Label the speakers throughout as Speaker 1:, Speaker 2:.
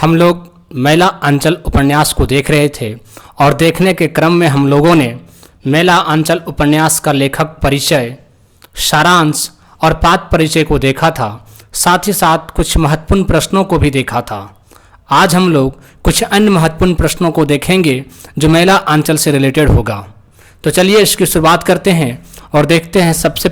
Speaker 1: हम लोग मेला अंचल उपन्यास को देख रहे थे और देखने के क्रम में हम लोगों ने मेला अंचल उपन्यास का लेखक परिचय, सारांश और पात्र परिचय को देखा था। साथ ही साथ कुछ महत्वपूर्ण प्रश्नों को भी देखा था। आज हम लोग कुछ अन्य महत्वपूर्ण प्रश्नों को देखेंगे जो मेला अंचल से रिलेटेड होगा। तो चलिए इसकी शुरुआत करते हैं और देखते हैं। सबसे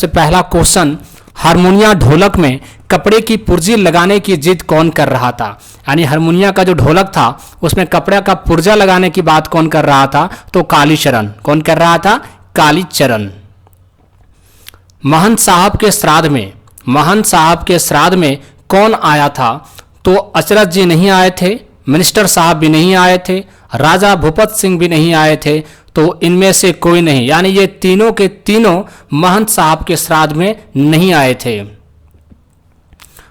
Speaker 1: पहला क्वेश्चन, हारमोनिया ढोलक में कपड़े की पुर्जी लगाने की जिद कौन कर रहा था? यानी हारमोनिया का जो ढोलक था उसमें कपड़े का पुर्जा लगाने की बात कौन कर रहा था? तो कालीचरण। कौन कर रहा था? कालीचरण। महंत साहब के श्राद्ध में कौन आया था? तो अचरज जी नहीं आए थे, मिनिस्टर साहब भी नहीं आए थे, राजा भूपत सिंह भी नहीं आए थे, तो इनमें से कोई नहीं। यानी ये तीनों के तीनों महंत साहब के श्राद्ध में नहीं आए थे।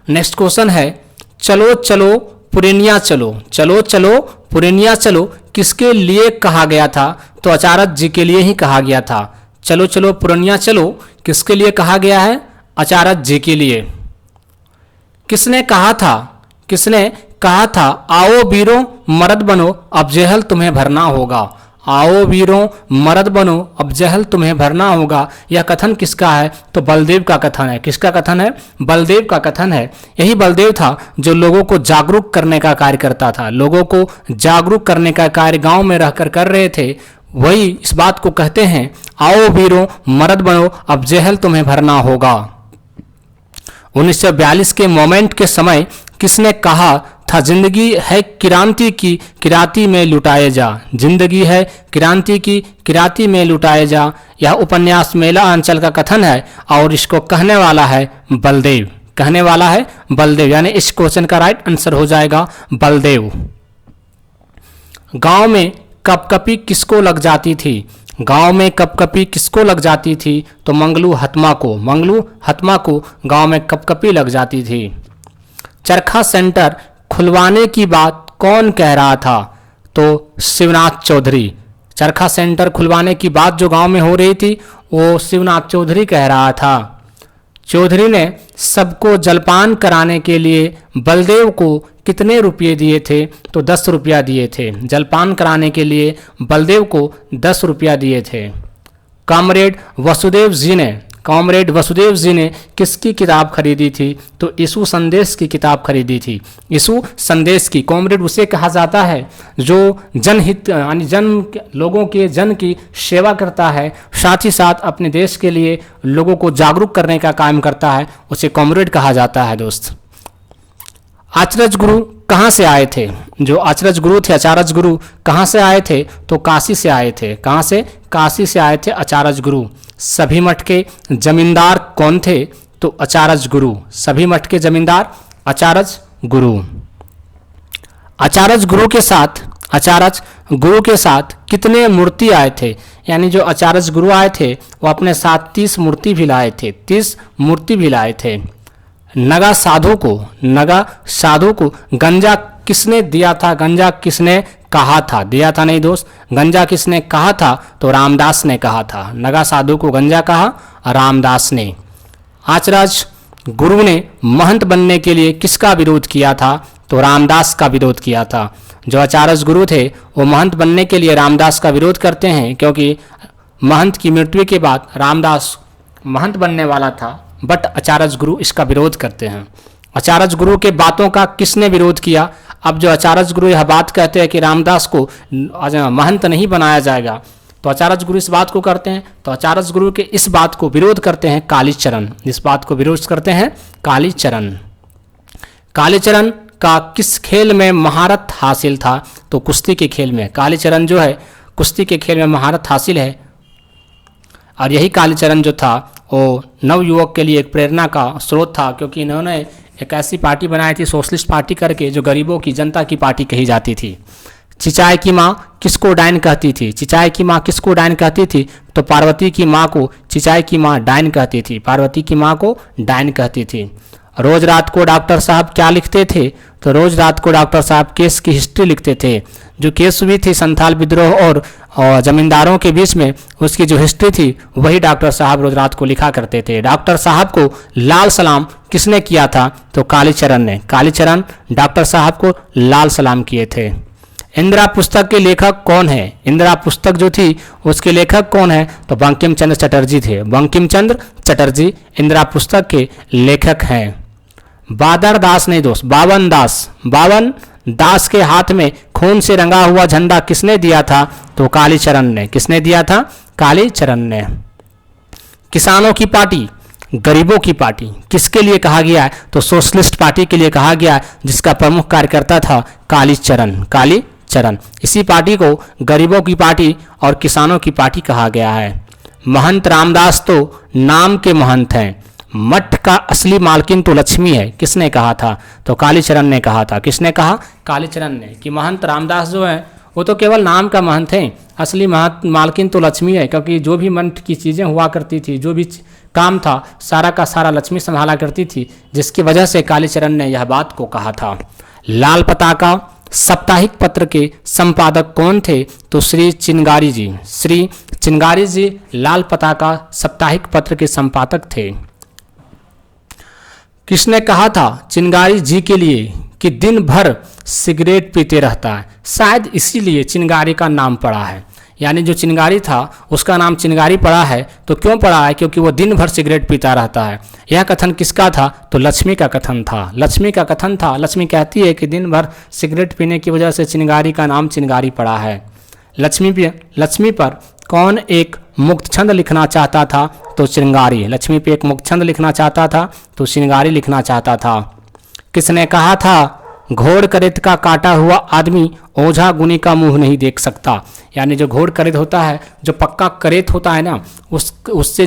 Speaker 1: नेक्स्ट क्वेश्चन है, चलो चलो पुरैनिया चलो, चलो चलो पुरैनिया चलो किसके लिए कहा गया था? तो अचारज जी के लिए ही कहा गया था। चलो चलो पुरैनिया चलो किसके लिए कहा गया है? अचारज जी के लिए। किसने कहा था आओ वीरों मर्द बनो अब जहल तुम्हें भरना होगा? आओ वीरों मर्द बनो अब जहल तुम्हें भरना होगा। यह कथन किसका है? तो बलदेव का कथन है। किसका कथन है? बलदेव का कथन है। यही बलदेव था जो लोगों को जागरूक करने का कार्य करता था। लोगों को जागरूक करने का कार्य गांव में रहकर कर रहे थे। वही इस बात को कहते हैं, आओ वीरों मर्द बनो अब जहल तुम्हें भरना होगा। 1942 के मोमेंट के समय किसने कहा था जिंदगी है क्रांति की किराती में लुटाए जा? जिंदगी है क्रांति की किराती में लुटाए जा। यह उपन्यास मेला अंचल का कथन है और इसको कहने वाला है बलदेव। कहने वाला है बलदेव, यानी इस क्वेश्चन का राइट आंसर हो जाएगा बलदेव। गांव में कपकपी किसको लग जाती थी? गांव में कपकपी किसको लग जाती थी? तो मंगलू हतमा को गांव में कपकपी लग जाती थी। चरखा सेंटर खुलवाने की बात कौन कह रहा था? तो शिवनाथ चौधरी। चरखा सेंटर खुलवाने की बात जो गांव में हो रही थी वो शिवनाथ चौधरी कह रहा था। चौधरी ने सबको जलपान कराने के लिए बलदेव को कितने रुपये दिए थे? तो 10 रुपया दिए थे। जलपान कराने के लिए बलदेव को 10 रुपया दिए थे। कॉमरेड वसुदेव जी ने किसकी किताब खरीदी थी? तो यीशु संदेश की किताब खरीदी थी। यीशु संदेश की। कॉमरेड उसे कहा जाता है जो जनहित यानी लोगों के जन की सेवा करता है, साथ ही साथ अपने देश के लिए लोगों को जागरूक करने का काम करता है, उसे कॉमरेड कहा जाता है। दोस्त, आचार्य गुरु कहाँ से आए थे? जो आचार्य गुरु थे, आचार्य गुरु कहाँ से आए थे? तो काशी से आए थे। कहाँ से? काशी से आए थे आचार्य गुरु। सभी मठ के जमींदार कौन थे? तो आचार्य गुरु। सभी मठ के जमींदार आचार्य गुरु। आचार्य गुरु के साथ कितने मूर्ति आए थे? यानी जो आचार्य गुरु आए थे वो अपने साथ 30 मूर्ति भी लाए थे। 30 मूर्ति भी लाए थे। नगा साधु को गंजा किसने दिया था? गंजा किसने कहा था? दिया था नहीं दोस्त, गंजा किसने कहा था? तो रामदास ने कहा था। नगा साधु को गंजा कहा रामदास ने। आचार्य गुरु ने महंत बनने के लिए किसका विरोध किया था? तो रामदास का विरोध किया था। जो आचार्य गुरु थे वो महंत बनने के लिए रामदास का विरोध करते हैं, क्योंकि महंत की मृत्यु के बाद रामदास महंत बनने वाला था, बट आचार्य गुरु इसका विरोध करते हैं। आचार्य गुरु के बातों का किसने विरोध किया? अब जो आचार्य गुरु यह बात कहते हैं कि रामदास को महंत नहीं बनाया जाएगा, तो आचार्य गुरु इस बात को करते हैं। तो आचार्य गुरु के इस बात को विरोध करते हैं कालीचरण। इस बात को विरोध करते हैं कालीचरण। कालीचरण का किस खेल में महारत हासिल था? तो कुश्ती के खेल में। कालीचरण जो है कुश्ती के खेल में महारत हासिल है। और यही कालीचरण जो था वो नवयुवक के लिए एक प्रेरणा का स्रोत था, क्योंकि इन्होंने एक ऐसी पार्टी बनाई थी सोशलिस्ट पार्टी करके, जो गरीबों की जनता की पार्टी कही जाती थी। चिचाई की माँ किसको डायन कहती थी? चिचाई की माँ किसको डायन कहती थी? तो पार्वती की माँ को चिचाई की माँ डायन कहती थी। पार्वती की माँ को डायन कहती थी। रोज रात को डॉक्टर साहब क्या लिखते थे? तो रोज रात को डॉक्टर साहब केस की हिस्ट्री लिखते थे। जो केस हुई थी संथाल विद्रोह और और ज़मींदारों के बीच में उसकी जो हिस्ट्री थी वही डॉक्टर साहब रोज रात को लिखा करते थे। डॉक्टर साहब को लाल सलाम किसने किया था? तो कालीचरण ने। कालीचरण डॉक्टर साहब को लाल सलाम किए थे। इंदिरा पुस्तक के लेखक कौन है? इंदिरा पुस्तक जो थी उसके लेखक कौन है? तो बंकिम चंद्र चटर्जी थे। बंकिम चंद्र चटर्जी इंदिरा पुस्तक के लेखक हैं। बादर दास नहीं दोस्त, बावन दास। बावन दास के हाथ में खून से रंगा हुआ झंडा किसने दिया था? तो कालीचरण ने। किसने दिया था? कालीचरण ने। किसानों की पार्टी, गरीबों की पार्टी किसके लिए कहा गया है? तो सोशलिस्ट पार्टी के लिए कहा गया है, जिसका प्रमुख कार्यकर्ता था कालीचरण। कालीचरण। इसी पार्टी को गरीबों की पार्टी और किसानों की पार्टी कहा गया है। महंत रामदास तो नाम के महंत हैं, मठ का असली मालकिन तो लक्ष्मी है, किसने कहा था? तो कालीचरण ने कहा था। किसने कहा? कालीचरण ने, कि महंत रामदास जो है वो तो केवल नाम का महंत हैं, असली मालकिन तो लक्ष्मी है, क्योंकि जो भी मठ की चीज़ें हुआ करती थी, जो भी काम था, सारा का सारा लक्ष्मी संभाला करती थी, जिसकी वजह से कालीचरण ने यह बात को कहा था। लाल पताका साप्ताहिक पत्र के संपादक कौन थे? तो श्री चिनगारी जी। श्री चिनगारी जी लाल पताका साप्ताहिक पत्र के संपादक थे। किसने कहा था चिनगारी जी के लिए कि दिन भर सिगरेट पीते रहता है? शायद इसीलिए चिनगारी का नाम पड़ा है, यानी जो चिनगारी था उसका नाम चिनगारी पड़ा है। तो क्यों पड़ा है? क्योंकि वो दिन भर सिगरेट पीता रहता है। यह कथन किसका था? तो लक्ष्मी का कथन था। लक्ष्मी का कथन था। लक्ष्मी कहती है कि दिन भर सिगरेट पीने की वजह से चिनगारी का नाम चिनगारी पड़ा है। लक्ष्मी पर कौन एक मुक्त छंद लिखना चाहता था? तो चिनगारी। लक्ष्मी पे एक मुक्त छंद लिखना चाहता था तो चिनगारी लिखना चाहता था। किसने कहा था घोड़ करेत का काटा हुआ आदमी ओझा गुनी का मुंह नहीं देख सकता? यानी जो घोड़ करेत होता है, जो पक्का करेत होता है ना, उससे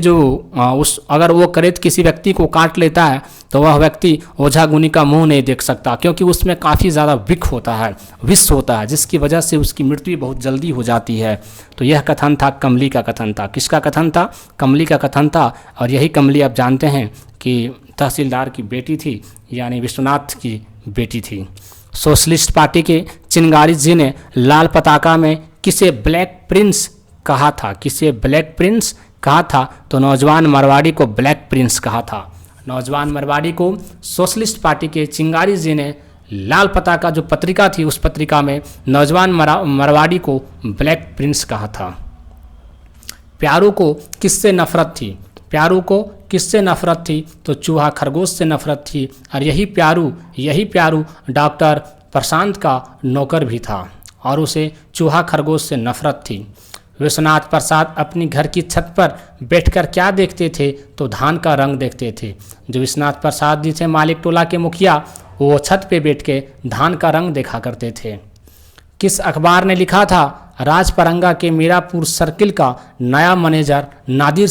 Speaker 1: अगर वो करेत किसी व्यक्ति को काट लेता है तो वह व्यक्ति ओझा गुनी का मुंह नहीं देख सकता, क्योंकि उसमें काफ़ी ज़्यादा विष होता है, जिसकी वजह से उसकी मृत्यु बहुत जल्दी हो जाती है। तो यह कथन था, कमली का कथन था। किसका कथन था? कमली का कथन था। और यही कमली आप जानते हैं कि तहसीलदार की बेटी थी, यानी विश्वनाथ की बेटी थी। सोशलिस्ट पार्टी के चिनगारी जी ने लाल पताका में किसे ब्लैक प्रिंस कहा था? किसे ब्लैक प्रिंस कहा था? तो नौजवान मरवाड़ी को ब्लैक प्रिंस कहा था। नौजवान मरवाड़ी को सोशलिस्ट पार्टी के चिनगारी जी ने लाल पताका जो पत्रिका थी, उस पत्रिका में नौजवान मरवाड़ी को ब्लैक प्रिंस कहा था। प्यारू को किससे नफरत थी? प्यारू को किससे नफरत थी? तो चूहा खरगोश से नफरत थी। और यही प्यारू डॉक्टर प्रशांत का नौकर भी था और उसे चूहा खरगोश से नफरत थी। विश्वनाथ प्रसाद अपनी घर की छत पर बैठकर क्या देखते थे? तो धान का रंग देखते थे। जो विश्वनाथ प्रसाद जी थे मालिक टोला के मुखिया, वो छत पे बैठ के धान का रंग देखा करते थे। किस अखबार ने लिखा था राजपरंगा के मीरापुर सर्किल का नया मैनेजर नादिर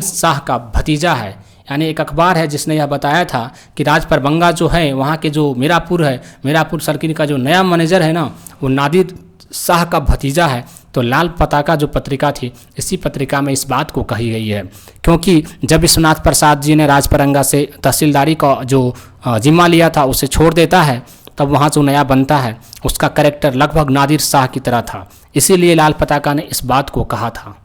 Speaker 1: शाह का भतीजा है? यानी एक अखबार है जिसने यह बताया था कि राजपरबंगा जो है, वहाँ के जो मीरापुर सर्किल का जो नया मैनेजर है ना, वो नादिर शाह का भतीजा है। तो लाल पताका जो पत्रिका थी, इसी पत्रिका में इस बात को कही गई है, क्योंकि जब विश्वनाथ प्रसाद जी ने राजपरंगा से तहसीलदारी का जो जिम्मा लिया था उसे छोड़ देता है, तब वहाँ जो नया बनता है उसका कैरेक्टर लगभग नादिर शाह की तरह था। इसीलिए लाल पताका ने इस बात को कहा था।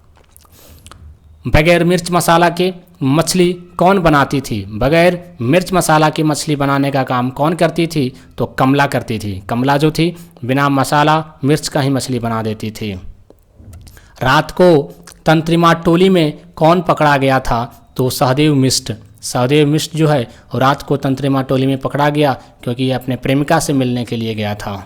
Speaker 1: बगैर मिर्च मसाला के मछली कौन बनाती थी? बगैर मिर्च मसाला की मछली बनाने का काम कौन करती थी? तो कमला करती थी। कमला जो थी बिना मसाला मिर्च का ही मछली बना देती थी। रात को तंत्रिमा टोली में कौन पकड़ा गया था? तो सहदेव मिश्र जो है वो रात को तंत्रिमा टोली में पकड़ा गया, क्योंकि ये अपने प्रेमिका से मिलने के लिए गया था।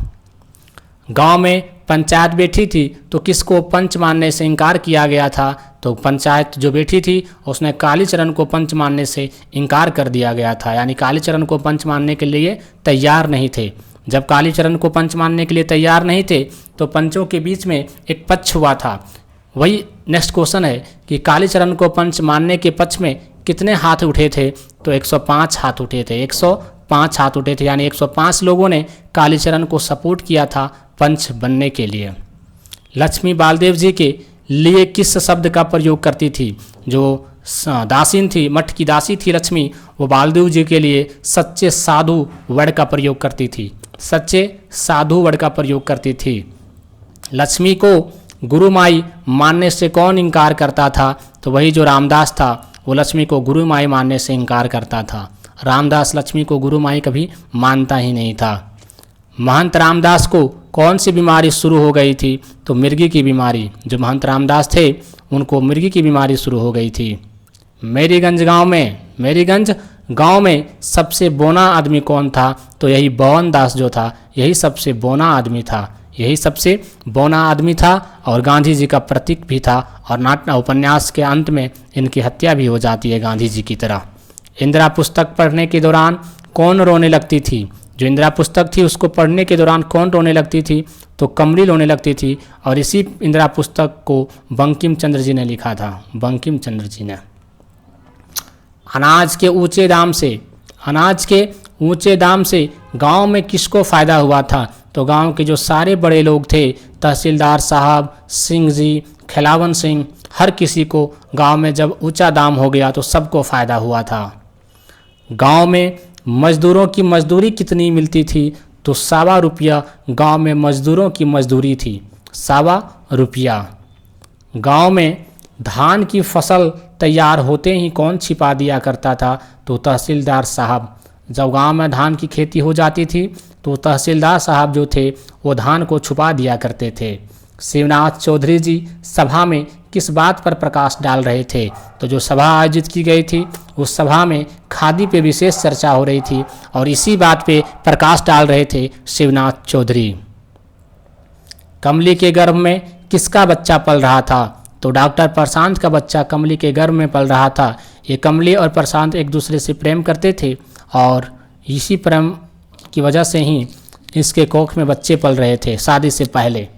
Speaker 1: गांव में पंचायत बैठी थी तो किसको पंच मानने से इनकार किया गया था? तो पंचायत जो बैठी थी उसने कालीचरण को पंच मानने से इनकार कर दिया गया था, यानी कालीचरण को पंच मानने के लिए तैयार नहीं थे। जब कालीचरण को पंच मानने के लिए तैयार नहीं थे तो पंचों के बीच में एक पक्ष हुआ था। वही नेक्स्ट क्वेश्चन है कि कालीचरण को पंच मानने के पक्ष में कितने हाथ उठे थे? तो 105 हाथ उठे थे। 105 हाथ उठे थे, यानी 105 लोगों ने कालीचरण को सपोर्ट किया था पंच बनने के लिए। लक्ष्मी बालदेव जी के लिए किस शब्द का प्रयोग करती थी? जो दासीन थी, मठ की दासी थी लक्ष्मी, वो बालदेव जी के लिए सच्चे साधु वर्ड का प्रयोग करती थी। सच्चे साधु वर्ड का प्रयोग करती थी। लक्ष्मी को गुरु माई मानने से कौन इनकार करता था? तो वही जो रामदास था, वो लक्ष्मी को गुरु माई मानने से इनकार करता था। रामदास लक्ष्मी को गुरु माई कभी मानता ही नहीं था। महंत रामदास को कौन सी बीमारी शुरू हो गई थी? तो मिर्गी की बीमारी। जो महंत रामदास थे उनको मिर्गी की बीमारी शुरू हो गई थी। मेरीगंज गांव में सबसे बौना आदमी कौन था? तो यही बवन दास जो था, यही सबसे बौना आदमी था और गांधी जी का प्रतीक भी था। और नाट्य उपन्यास के अंत में इनकी हत्या भी हो जाती है गांधी जी की तरह। इंदिरा पुस्तक पढ़ने के दौरान कौन रोने लगती थी? जो इंदिरा पुस्तक थी उसको पढ़ने के दौरान कौन रोने लगती थी? तो कमली रोने लगती थी। और इसी इंदिरा पुस्तक को बंकिम चंद्र जी ने लिखा था, बंकिम चंद्र जी ने। अनाज के ऊंचे दाम से गांव में किसको फ़ायदा हुआ था? तो गांव के जो सारे बड़े लोग थे, तहसीलदार साहब, सिंह जी, खिलावन सिंह, हर किसी को गांव में जब ऊंचा दाम हो गया तो सबको फ़ायदा हुआ था। गांव में मजदूरों की मजदूरी कितनी मिलती थी? तो ₹1.25 गांव में मजदूरों की मजदूरी थी, ₹1.25। गांव में धान की फसल तैयार होते ही कौन छिपा दिया करता था? तो तहसीलदार साहब। जब गांव में धान की खेती हो जाती थी तो तहसीलदार साहब जो थे वो धान को छुपा दिया करते थे। शिवनाथ चौधरी जी सभा में किस बात पर प्रकाश डाल रहे थे? तो जो सभा आयोजित की गई थी उस सभा में खादी पे विशेष चर्चा हो रही थी और इसी बात पे प्रकाश डाल रहे थे शिवनाथ चौधरी। कमली के गर्भ में किसका बच्चा पल रहा था? तो डॉक्टर प्रशांत का बच्चा कमली के गर्भ में पल रहा था। ये कमली और प्रशांत एक दूसरे से प्रेम करते थे और इसी प्रेम की वजह से ही इसके कोख में बच्चे पल रहे थे शादी से पहले।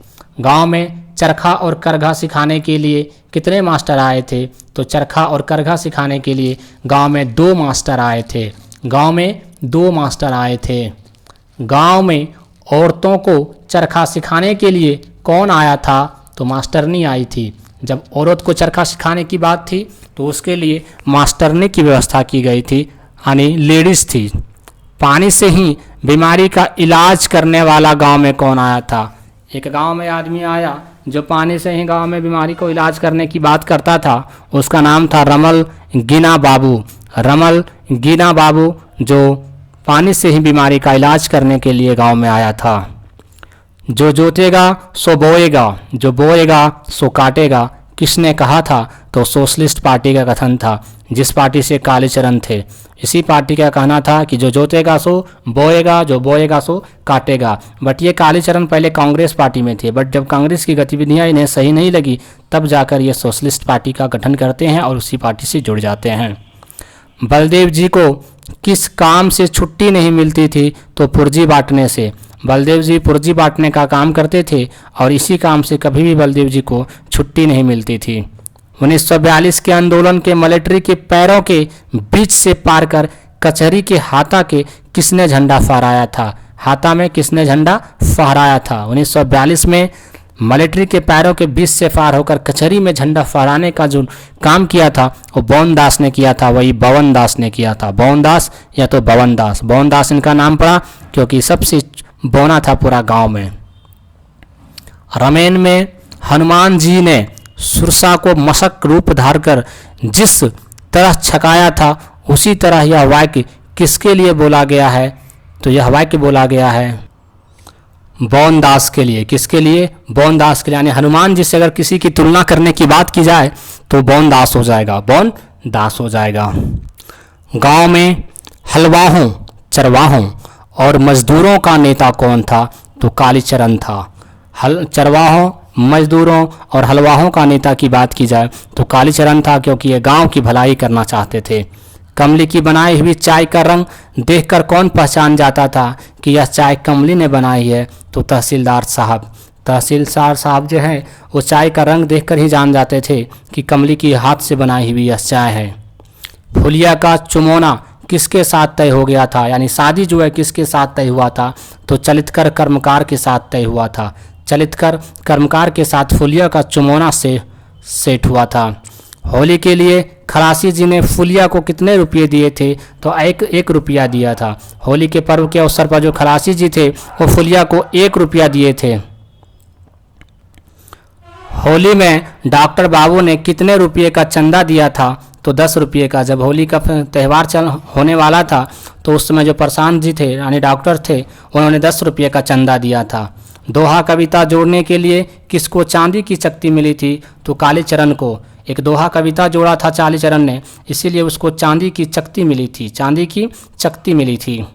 Speaker 1: गांव में चरखा और करघा सिखाने के लिए कितने मास्टर आए थे? तो चरखा और करघा सिखाने के लिए गांव में 2 मास्टर आए थे। गांव में औरतों को चरखा सिखाने के लिए कौन आया था? तो मास्टरनी आई थी। जब औरत को चरखा सिखाने की बात थी तो उसके लिए मास्टरनी की व्यवस्था की गई थी, यानी लेडीज़ थी। पानी से ही बीमारी का इलाज करने वाला गांव में कौन आया था? एक गांव में आदमी आया जो पानी से ही गांव में बीमारी को इलाज करने की बात करता था। उसका नाम था रमल गीना बाबू, जो पानी से ही बीमारी का इलाज करने के लिए गांव में आया था। जो जोतेगा सो बोएगा, जो बोएगा सो काटेगा, किसने कहा था? तो सोशलिस्ट पार्टी का कथन था, जिस पार्टी से कालीचरण थे। इसी पार्टी का कहना था कि जो जोतेगा सो बोएगा, जो बोएगा सो काटेगा। बट ये कालीचरण पहले कांग्रेस पार्टी में थे, बट जब कांग्रेस की गतिविधियां इन्हें सही नहीं लगी तब जाकर ये सोशलिस्ट पार्टी का गठन करते हैं और उसी पार्टी से जुड़ जाते हैं। बलदेव जी को किस काम से छुट्टी नहीं मिलती थी? तो पुर्जी बांटने से। बलदेव जी पुर्जी बांटने का काम करते थे और इसी काम से कभी भी बलदेव जी को छुट्टी नहीं मिलती थी। 1942 के आंदोलन के मिलिट्री के पैरों के बीच से पार कर कचहरी के हाथा के किसने झंडा फहराया था? हाथा में किसने झंडा फहराया था? 1942 में मिलिट्री के पैरों के बीच से पार होकर कचहरी में झंडा फहराने का जो काम किया था वो बवन दास ने किया था, वही बवन दास ने किया था। बवन दास या तो बवन दास इनका नाम पड़ा क्योंकि सबसे बौना था पूरा गांव में। रमेन में हनुमान जी ने सुरसा को मशक रूप धारकर जिस तरह छकाया था उसी तरह यह वाक्य किसके लिए बोला गया है? तो यह वाक्य बोला गया है बवन दास के लिए। किसके लिए? बवन दास के लिए। यानी हनुमान जी से अगर किसी की तुलना करने की बात की जाए तो बवन दास हो जाएगा। गांव में हलवाहों, चरवाहों और मजदूरों का नेता कौन था? तो कालीचरण था। चरवाहों, मजदूरों और हलवाहों का नेता की बात की जाए तो कालीचरण था, क्योंकि ये गांव की भलाई करना चाहते थे। कमली की बनाई हुई चाय का रंग देखकर कौन पहचान जाता था कि यह चाय कमली ने बनाई है? तो तहसीलदार साहब जो है वो चाय का रंग देखकर ही जान जाते थे कि कमली की हाथ से बनाई हुई यह चाय है। फुलिया का चुमोना किसके साथ तय हो गया था? यानी शादी जो है किसके साथ तय हुआ था? तो चलितकर कर्मकार के साथ तय हुआ था। चलितकर कर्मकार के साथ फुलिया का चुमोना से सेट हुआ था। होली के लिए खलासी जी ने फुलिया को कितने रुपये दिए थे? तो एक रुपया दिया था। होली के पर्व के अवसर पर जो खलासी जी थे वो फुलिया को 1 रुपया दिए थे। होली में डॉक्टर बाबू ने कितने रुपये का चंदा दिया था? तो 10 रुपये का। जब होली का त्यौहार होने वाला था तो उस समय जो प्रशांत जी थे यानी डॉक्टर थे, उन्होंने 10 रुपये का चंदा दिया था। दोहा कविता जोड़ने के लिए किसको चांदी की चक्ति मिली थी? तो कालीचरण को। एक दोहा कविता जोड़ा था कालीचरण ने, इसीलिए उसको चांदी की चक्ति मिली थी, चांदी की चक्ति मिली थी।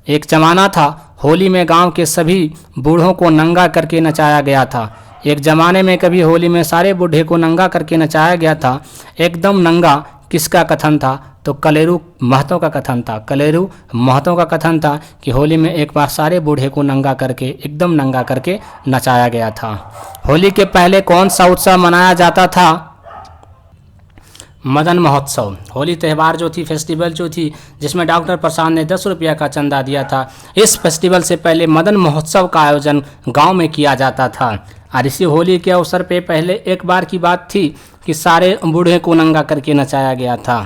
Speaker 1: एक जमाना था होली में गांव के सभी बूढ़ों को नंगा करके नचाया गया था। एक ज़माने में कभी होली में सारे बूढ़े को नंगा करके नचाया गया था। एकदम नंगा किसका कथन था? तो कलेरू महतो का कथन था। कलेरू महतो का कथन था कि होली में एक बार सारे बूढ़े को नंगा करके, एकदम नंगा करके नचाया गया था। होली के पहले कौन सा उत्सव मनाया जाता था? मदन महोत्सव। होली त्यौहार जो थी, फेस्टिवल जो थी, जिसमें डॉक्टर प्रसाद ने 10 रुपया का चंदा दिया था, इस फेस्टिवल से पहले मदन महोत्सव का आयोजन गांव में किया जाता था। और इसी होली के अवसर पे पहले एक बार की बात थी कि सारे बूढ़े को नंगा करके नचाया गया था।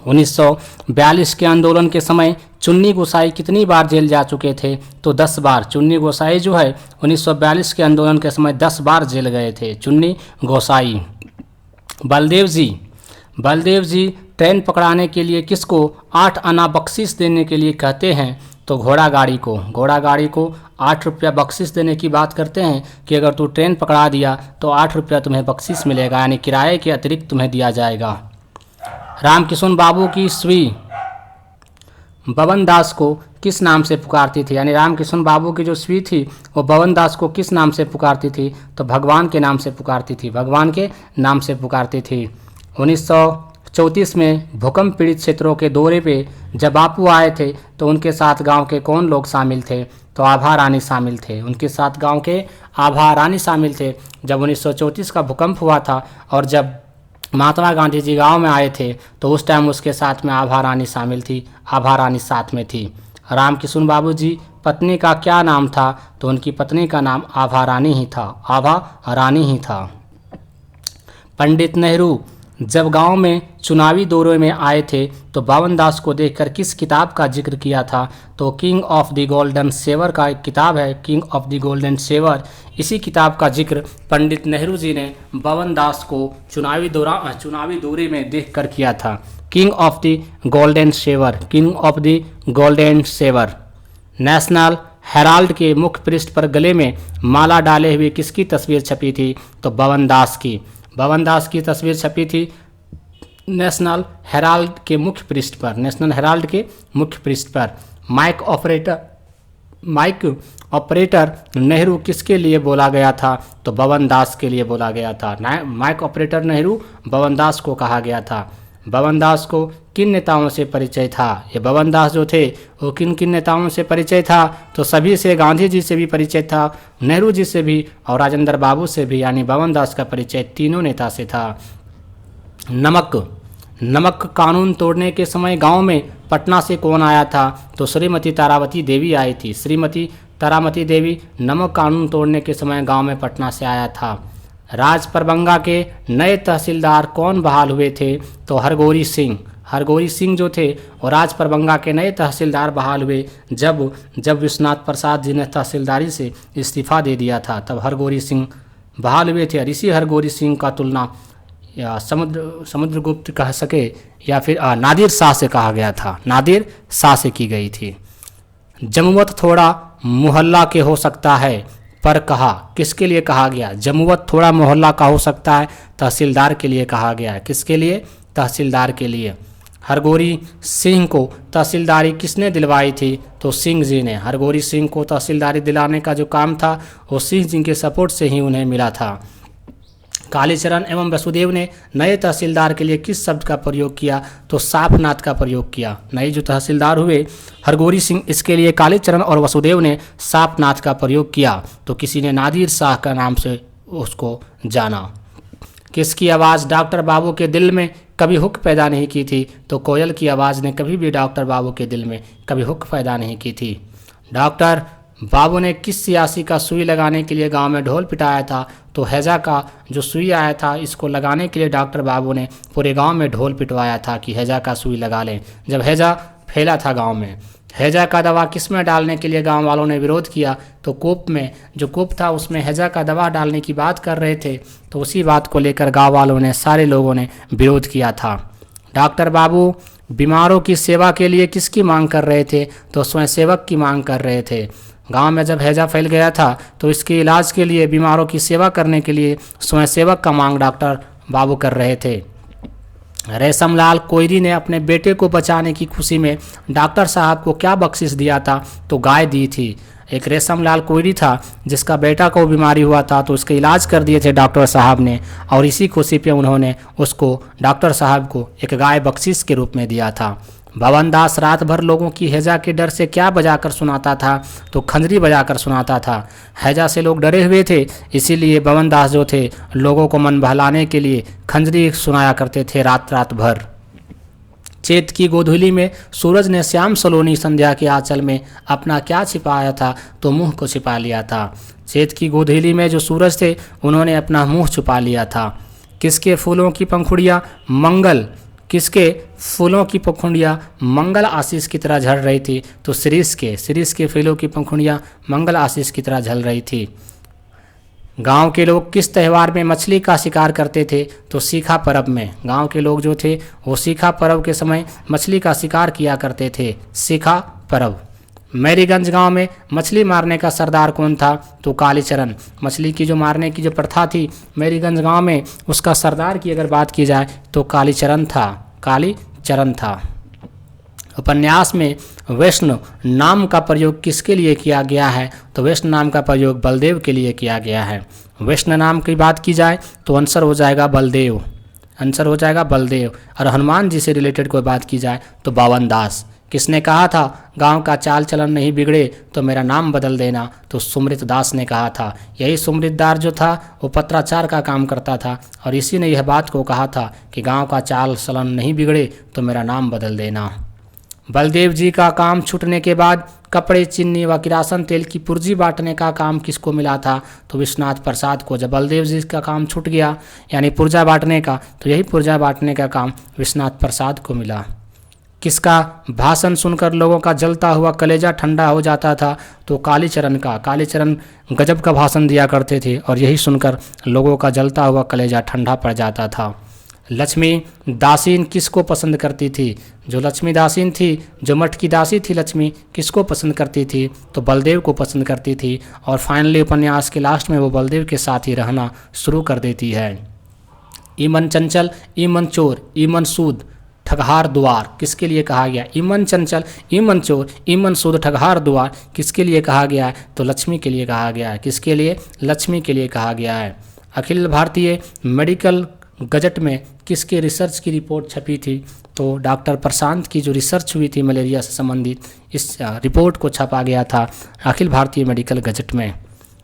Speaker 1: 1942 के आंदोलन के समय चुन्नी गोसाई कितनी बार जेल जा चुके थे? तो 10 बार। चुन्नी गोसाई जो है 1942 के आंदोलन के समय 10 बार जेल गए थे, चुन्नी गोसाई। बलदेव जी ट्रेन पकड़ाने के लिए किसको 8 आना बख्शिश देने के लिए कहते हैं? तो घोड़ा गाड़ी को। घोड़ा गाड़ी को 8 रुपया बख्शिश देने की बात करते हैं कि अगर तू ट्रेन पकड़ा दिया तो 8 रुपया तुम्हें बख्शिश मिलेगा, यानी किराए के अतिरिक्त तुम्हें दिया जाएगा। रामकिशन बाबू की सुई बबन दास को किस नाम से पुकारती थी? यानी रामकिशन बाबू की जो सुई थी वो बबन दास को किस नाम से पुकारती थी? तो भगवान के नाम से पुकारती थी, भगवान के नाम से पुकारती थी। 1934 में भूकंप पीड़ित क्षेत्रों के दौरे पे जब बापू आए थे तो उनके साथ गांव के कौन लोग शामिल थे? तो आभा रानी शामिल थे। उनके साथ गांव के आभा रानी शामिल थे। जब 1934 का भूकंप हुआ था और जब महात्मा गांधी जी गांव में आए थे तो उस टाइम उसके साथ में आभा रानी शामिल थी, आभा रानी साथ में थी। रामकिशन बाबू जी पत्नी का क्या नाम था? तो उनकी पत्नी का नाम आभा रानी ही था, आभा रानी ही था। पंडित नेहरू जब गांव में चुनावी दौरे में आए थे तो बावन दास को देखकर किस किताब का जिक्र किया था? तो King of the Golden Sabre का एक किताब है, King of the Golden Sabre. इसी किताब का जिक्र पंडित नेहरू जी ने बावन दास को चुनावी दौरे में देखकर किया था। King of the Golden Sabre, King of the Golden Sabre. National Herald के मुख्य पृष्ठ पर गले में माला डाले हुए किसकी तस्वीर छपी थी? तो बावन दास की। बावन दास की तस्वीर छपी थी नेशनल हेराल्ड के मुख्य पृष्ठ पर, नेशनल हेराल्ड के मुख्य पृष्ठ पर। माइक ऑपरेटर नेहरू किसके लिए बोला गया था? तो बावन दास के लिए बोला गया था। माइक ऑपरेटर नेहरू बावन दास को कहा गया था। बावन दास को किन नेताओं से परिचय था? ये बावन दास जो थे वो किन किन नेताओं से परिचय था? तो सभी से, गांधी जी से भी परिचय था, नेहरू जी से भी और राजेंद्र बाबू से भी, यानी बावन दास का परिचय तीनों नेता से था। नमक कानून तोड़ने के समय गांव में पटना से कौन आया था? तो श्रीमती तारावती देवी आई थी। श्रीमती तारावती देवी नमक कानून तोड़ने के समय गांव में पटना से आया था। राजपरबंगा के नए तहसीलदार कौन बहाल हुए थे? तो हरगोरी सिंह। हरगोरी सिंह जो थे और राजपरबंगा के नए तहसीलदार बहाल हुए जब विश्वनाथ प्रसाद जी ने तहसीलदारी से इस्तीफा दे दिया था, तब हरगोरी सिंह बहाल हुए थे। और इसी हरगोरी सिंह का तुलना या समुद्रगुप्त कह सके या फिर नादिर शाह से कहा गया था, नादिर शाह से की गई थी। जमुवत थोड़ा मोहल्ला के हो सकता है पर कहा किसके लिए कहा गया? जमुवत थोड़ा मोहल्ला का हो सकता है, तहसीलदार के लिए कहा गया है। किसके लिए? तहसीलदार के लिए। हरगोरी सिंह को तहसीलदारी किसने दिलवाई थी? तो सिंह जी ने। हरगोरी सिंह को तहसीलदारी दिलाने का जो काम था वो सिंह जी के सपोर्ट से ही उन्हें मिला था। कालीचरण एवं वसुदेव ने नए तहसीलदार के लिए किस शब्द का प्रयोग किया? तो साफनाथ का प्रयोग किया। नए जो तहसीलदार हुए हरगोरी सिंह, इसके लिए कालीचरण और वसुदेव ने साफनाथ का प्रयोग किया। तो किसी ने नादिर शाह का नाम से उसको जाना। किसकी आवाज़ डॉक्टर बाबू के दिल में कभी हुक पैदा नहीं की थी? तो कोयल की आवाज़ ने कभी भी डॉक्टर बाबू के दिल में कभी हुक पैदा नहीं की थी। डॉक्टर बाबू ने किस सियासी का सुई लगाने के लिए गांव में ढोल पिटाया था? तो हैजा का जो सुई आया था, इसको लगाने के लिए डॉक्टर बाबू ने पूरे गांव में ढोल पिटवाया था कि हैजा का सुई लगा लें, जब हैजा फैला था गांव में। हैजा का दवा किस में डालने के लिए गांव वालों ने विरोध किया? तो कूप में, जो कूप था उसमें हैजा का दवा डालने की बात कर रहे थे, तो उसी बात को लेकर गांव वालों ने, सारे लोगों ने विरोध किया था। डॉक्टर बाबू बीमारों की सेवा के लिए किसकी मांग कर रहे थे? तो स्वयंसेवक की मांग कर रहे थे। गांव में जब हैजा फैल गया था तो इसके इलाज के लिए, बीमारों की सेवा करने के लिए स्वयंसेवक का मांग डॉक्टर बाबू कर रहे थे। रेशमलाल कोयरी ने अपने बेटे को बचाने की खुशी में डॉक्टर साहब को क्या बख्शिश दिया था? तो गाय दी थी। एक रेशमलाल कोयरी था जिसका बेटा को बीमारी हुआ था, तो उसके इलाज कर दिए थे डॉक्टर साहब ने, और इसी खुशी पे उन्होंने उसको, डॉक्टर साहब को, एक गाय बख्शिश के रूप में दिया था। भवन दास रात भर लोगों की हैजा के डर से क्या बजाकर सुनाता था? तो खंजरी बजाकर सुनाता था। हैजा से लोग डरे हुए थे, इसीलिए भवन दास जो थे लोगों को मन बहलाने के लिए खंजरी सुनाया करते थे रात रात भर। चैत की गोधूली में सूरज ने श्याम सलोनी संध्या के आंचल में अपना क्या छिपाया था? तो मुंह को छिपा लिया था। चैत की गोधूली में जो सूरज थे उन्होंने अपना मुंह छुपा लिया था। किसके फूलों की पंखुड़ियाँ मंगल, किसके फूलों की पंखुड़ियाँ मंगल आशीष की तरह झड़ रही थी? तो शिरीष के फूलों की पंखुड़ियाँ मंगल आशीष की तरह झल रही थी। गांव के लोग किस त्यौहार में मछली का शिकार करते थे? तो सीखा पर्व में। गांव के लोग जो थे वो सीखा पर्व के समय मछली का शिकार किया करते थे, सीखा पर्व। मैरीगंज गांव में मछली मारने का सरदार कौन था? तो कालीचरण। मछली की जो मारने की जो प्रथा थी मैरीगंज गांव में, उसका सरदार की अगर बात की जाए तो कालीचरण था। उपन्यास में वैष्णव नाम का प्रयोग किसके लिए किया गया है? तो वैष्णव नाम का प्रयोग बलदेव के लिए किया गया है। वैष्णव नाम की बात की जाए तो आंसर हो जाएगा बलदेव, और हनुमान जी से रिलेटेड कोई बात की जाए तो बावन दास। किसने कहा था गांव का चाल चलन नहीं बिगड़े तो मेरा नाम बदल देना? तो सुमृत दास ने कहा था। यही सुमृत दास जो था वो पत्राचार का काम करता था, और इसी ने यह बात को कहा था कि गांव का चाल चलन नहीं बिगड़े तो मेरा नाम बदल देना। बलदेव जी का काम छूटने के बाद कपड़े, चीनी व किरासन तेल की पुर्जी बांटने का काम किसको मिला था? तो विश्वनाथ प्रसाद को। जब बलदेव जी का काम छूट गया यानी पुर्जा बांटने का, तो यही पुर्जा बांटने का काम विश्वनाथ प्रसाद को मिला। किसका भाषण सुनकर लोगों का जलता हुआ कलेजा ठंडा हो जाता था? तो कालीचरण का। कालीचरण गजब का भाषण दिया करते थे और यही सुनकर लोगों का जलता हुआ कलेजा ठंडा पड़ जाता था। लक्ष्मी दासीन किसको पसंद करती थी? जो लक्ष्मी दासीन थी, जो मठ की दासी थी लक्ष्मी, किसको पसंद करती थी? तो बलदेव को पसंद करती थी, और फाइनली उपन्यास के लास्ट में वो बलदेव के साथ ही रहना शुरू कर देती है। ईमन चंचल, ईमन चोर, ईमन सूद, ठगहार दुआर किसके लिए कहा गया? ईमन चंचल, ईमन चोर, ईमन सूद, ठगहार दुआर किसके लिए कहा गया है? तो लक्ष्मी के लिए कहा गया है। किसके लिए? लक्ष्मी के लिए कहा गया है। अखिल भारतीय मेडिकल गजट में किसके रिसर्च की रिपोर्ट छपी थी? तो डॉक्टर प्रशांत की जो रिसर्च हुई थी मलेरिया से संबंधित, इस रिपोर्ट को छपा गया था अखिल भारतीय मेडिकल गजट में।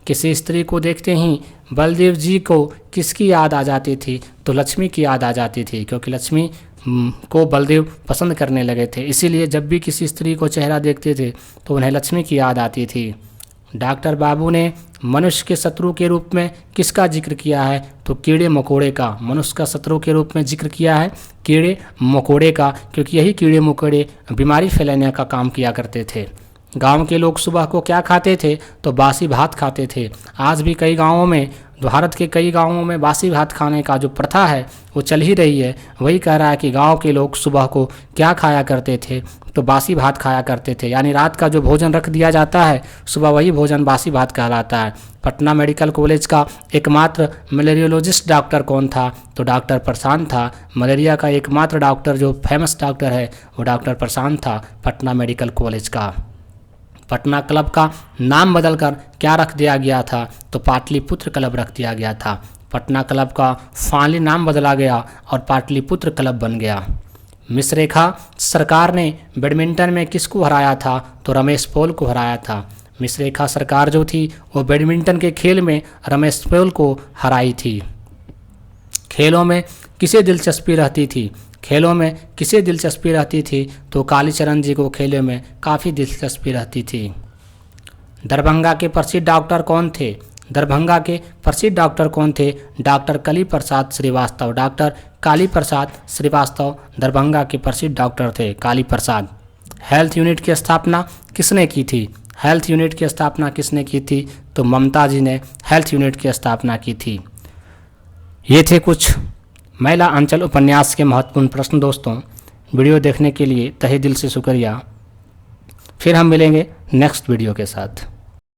Speaker 1: किसी स्त्री को देखते ही बलदेव जी को किसकी याद आ जाती थी? तो लक्ष्मी की याद आ जाती थी, क्योंकि लक्ष्मी को बलदेव पसंद करने लगे थे, इसीलिए जब भी किसी स्त्री को चेहरा देखते थे तो उन्हें लक्ष्मी की याद आती थी। डॉक्टर बाबू ने मनुष्य के शत्रु के रूप में किसका जिक्र किया है? तो कीड़े मकोड़े का। मनुष्य का शत्रु के रूप में जिक्र किया है कीड़े मकोड़े का, क्योंकि यही कीड़े मकोड़े बीमारी फैलाने का काम किया करते थे। गांव के लोग सुबह को क्या खाते थे? तो बासी भात खाते थे। आज भी कई गांवों में, भारत के कई गांवों में बासी भात खाने का जो प्रथा है वो चल ही रही है। वही कह रहा है कि गांव के लोग सुबह को क्या खाया करते थे? तो बासी भात खाया करते थे, यानी रात का जो भोजन रख दिया जाता है सुबह वही भोजन बासी भात कहलाता है। पटना मेडिकल कॉलेज का एकमात्र मलेरियोलॉजिस्ट डॉक्टर कौन था? तो डॉक्टर प्रशांत था। मलेरिया का एकमात्र डॉक्टर जो फेमस डॉक्टर है वो डॉक्टर प्रशांत था पटना मेडिकल कॉलेज का। पटना क्लब का नाम बदलकर क्या रख दिया गया था? तो पाटलिपुत्र क्लब रख दिया गया था। पटना क्लब का फाइनली नाम बदला गया और पाटलिपुत्र क्लब बन गया। मिसरेखा सरकार ने बैडमिंटन में किसको हराया था? तो रमेश पॉल को हराया था। मिसरेखा सरकार जो थी वो बैडमिंटन के खेल में रमेश पॉल को हराई थी। खेलों में किसे दिलचस्पी रहती थी? खेलों में किसे दिलचस्पी रहती थी? तो कालीचरण जी को खेलों में काफ़ी दिलचस्पी रहती थी। दरभंगा के प्रसिद्ध डॉक्टर कौन थे? दरभंगा के प्रसिद्ध डॉक्टर कौन थे? डॉक्टर काली प्रसाद श्रीवास्तव। डॉक्टर काली प्रसाद श्रीवास्तव दरभंगा के प्रसिद्ध डॉक्टर थे, काली प्रसाद। हेल्थ यूनिट की स्थापना किसने की थी? हेल्थ यूनिट की स्थापना किसने की थी? तो ममता जी ने हेल्थ यूनिट की स्थापना की थी। ये थे कुछ महिला अंचल उपन्यास के महत्वपूर्ण प्रश्न। दोस्तों, वीडियो देखने के लिए तहे दिल से शुक्रिया। फिर हम मिलेंगे नेक्स्ट वीडियो के साथ।